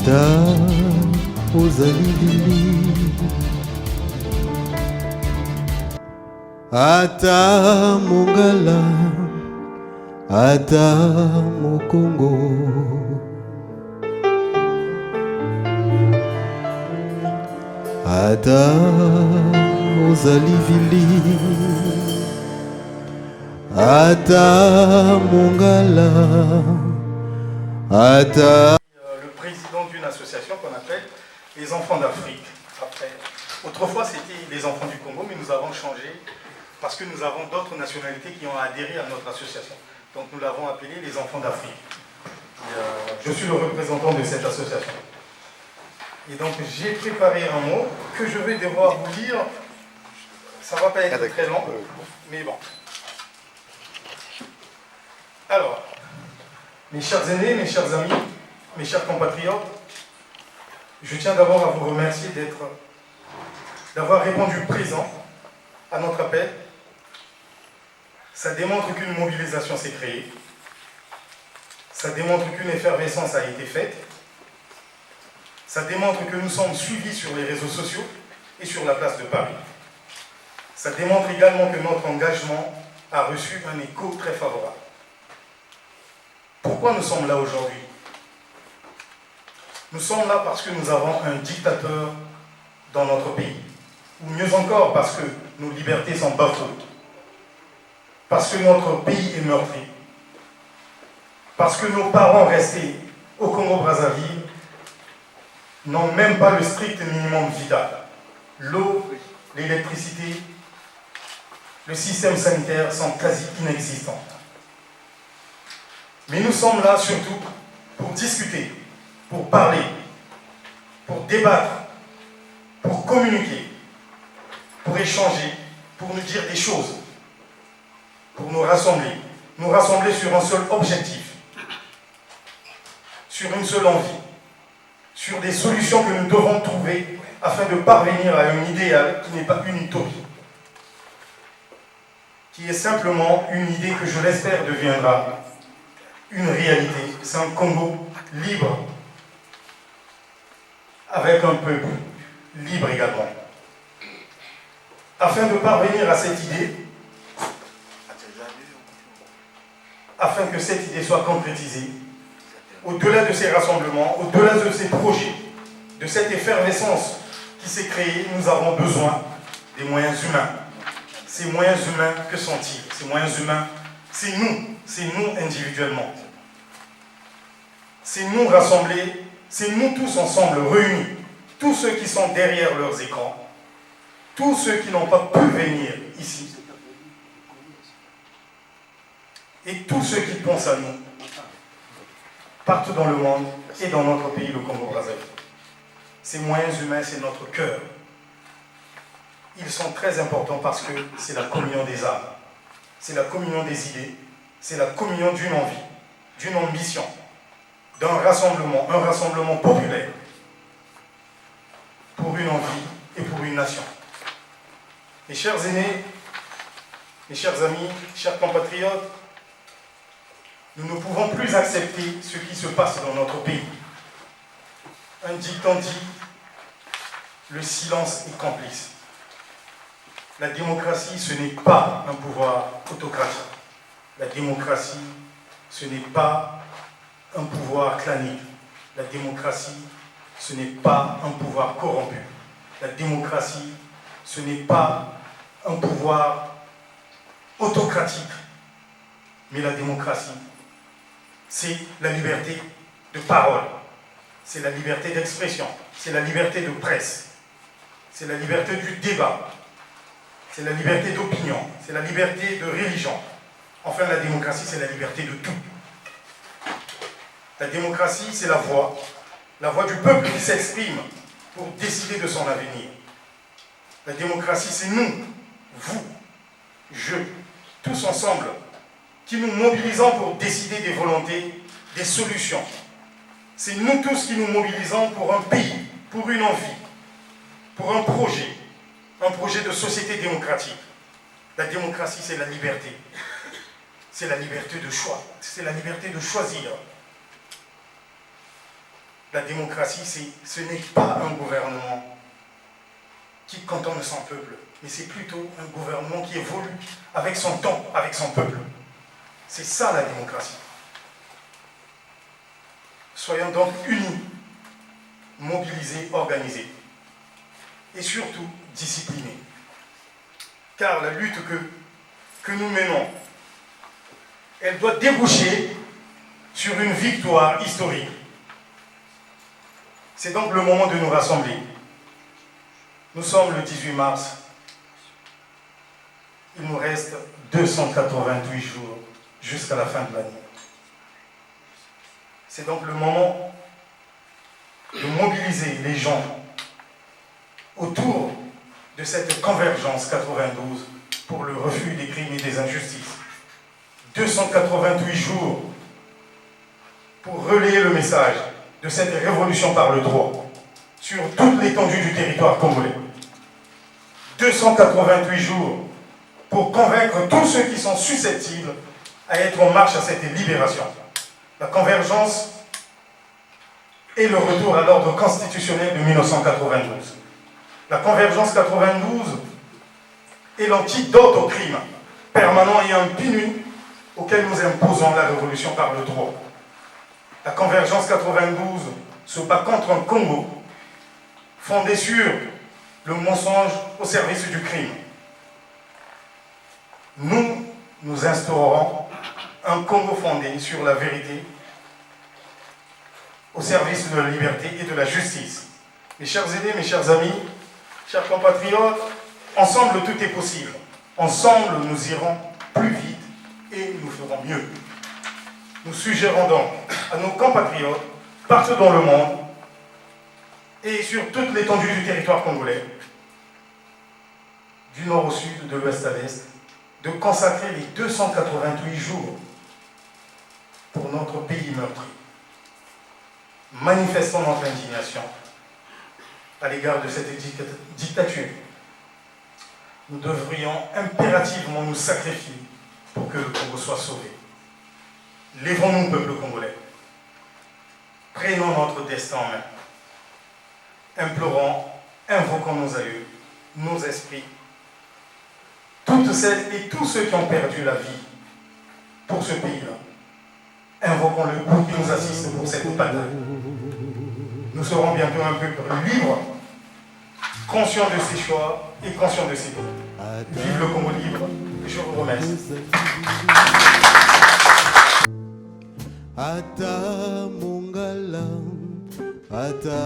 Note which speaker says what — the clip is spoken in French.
Speaker 1: ata ozali lili, ata mongala, ata mokongo, ata ozali vili, ata mongala, ata.
Speaker 2: Le président d'une association qu'on appelle les enfants d'Afrique. Autrefois c'était les enfants du Congo, mais nous avons changé parce que nous avons d'autres nationalités qui ont adhéré à notre association. Donc nous l'avons appelé les enfants d'Afrique. Je suis le représentant de cette association. Et donc j'ai préparé un mot que je vais devoir vous lire. Ça ne va pas être très long, mais bon. Alors, mes chers aînés, mes chers amis, mes chers compatriotes, je tiens d'abord à vous remercier d'avoir répondu présent à notre appel. Ça démontre qu'une mobilisation s'est créée. Ça démontre qu'une effervescence a été faite. Ça démontre que nous sommes suivis sur les réseaux sociaux et sur la place de Paris. Ça démontre également que notre engagement a reçu un écho très favorable. Pourquoi nous sommes là aujourd'hui? Nous sommes là parce que nous avons un dictateur dans notre pays. Ou mieux encore, parce que nos libertés sont bafouées. Parce que notre pays est meurtri. Parce que nos parents restés au Congo-Brazzaville n'ont même pas le strict minimum vital. L'eau, l'électricité, le système sanitaire sont quasi inexistants. Mais nous sommes là surtout pour discuter, pour parler, pour débattre, pour communiquer, pour échanger, pour nous dire des choses, pour nous rassembler sur un seul objectif, sur une seule envie, sur des solutions que nous devons trouver afin de parvenir à un idéal qui n'est pas une utopie, qui est simplement une idée que je l'espère deviendra une réalité. C'est un Congo libre, avec un peuple libre également. Afin de parvenir à cette idée, afin que cette idée soit concrétisée, au-delà de ces rassemblements, au-delà de ces projets, de cette effervescence qui s'est créée, nous avons besoin des moyens humains. Ces moyens humains, que sont-ils? Ces moyens humains, c'est nous individuellement. C'est nous rassemblés, c'est nous tous ensemble réunis, tous ceux qui sont derrière leurs écrans, tous ceux qui n'ont pas pu venir ici, et tous ceux qui pensent à nous, partout dans le monde et dans notre pays, le Congo-Brazzaville. Ces moyens humains, c'est notre cœur. Ils sont très importants parce que c'est la communion des âmes, c'est la communion des idées, c'est la communion d'une envie, d'une ambition, d'un rassemblement, un rassemblement populaire pour une envie et pour une nation. Mes chers aînés, mes chers amis, chers compatriotes, nous ne pouvons plus accepter ce qui se passe dans notre pays. Un dicton dit, le silence est complice. La démocratie, ce n'est pas un pouvoir autocratique. La démocratie, ce n'est pas un pouvoir clanique. La démocratie, ce n'est pas un pouvoir corrompu. La démocratie, ce n'est pas un pouvoir autocratique. Mais la démocratie, c'est la liberté de parole, c'est la liberté d'expression, c'est la liberté de presse, c'est la liberté du débat, c'est la liberté d'opinion, c'est la liberté de religion. Enfin, la démocratie, c'est la liberté de tout. La démocratie, c'est la voix du peuple qui s'exprime pour décider de son avenir. La démocratie, c'est nous, vous, je, tous ensemble, qui nous mobilisons pour décider des volontés, des solutions. C'est nous tous qui nous mobilisons pour un pays, pour une envie, pour un projet de société démocratique. La démocratie, c'est la liberté. C'est la liberté de choix. C'est la liberté de choisir. La démocratie, ce n'est pas un gouvernement qui cantonne son peuple, mais c'est plutôt un gouvernement qui évolue avec son temps, avec son peuple. C'est ça la démocratie. Soyons donc unis, mobilisés, organisés et surtout disciplinés. Car la lutte que nous menons, elle doit déboucher sur une victoire historique. C'est donc le moment de nous rassembler. Nous sommes le 18 mars. Il nous reste 288 jours jusqu'à la fin de l'année. C'est donc le moment de mobiliser les gens autour de cette convergence 92 pour le refus des crimes et des injustices. 288 jours pour relayer le message de cette révolution par le droit sur toute l'étendue du territoire congolais. 288 jours pour convaincre tous ceux qui sont susceptibles à être en marche à cette libération. La convergence et le retour à l'ordre constitutionnel de 1992. La convergence 92 est l'antidote au crime permanent et impuni auquel nous imposons la révolution par le droit. La convergence 92 se bat contre un Congo fondé sur le mensonge au service du crime. Nous instaurerons un Congo fondé sur la vérité au service de la liberté et de la justice. Mes chers aînés, mes chers amis, chers compatriotes, ensemble tout est possible. Ensemble nous irons plus vite et nous ferons mieux. Nous suggérons donc à nos compatriotes, partout dans le monde et sur toute l'étendue du territoire congolais, du nord au sud, de l'ouest à l'est, de consacrer les 288 jours pour notre pays meurtri. Manifestons notre indignation à l'égard de cette dictature. Nous devrions impérativement nous sacrifier pour que le Congo soit sauvé. Lèvons-nous, peuple congolais. Prenons notre destin en main. Implorons, invoquons nos aïeux, nos esprits, toutes celles et tous ceux qui ont perdu la vie pour ce pays-là. Invoquons-le pour qu'il nous assiste pour cette bataille. Nous serons bientôt un peuple libre, conscient de ses choix et conscient de ses droits. Vive le Congo libre. Je vous remercie.
Speaker 1: Ata mongala, ata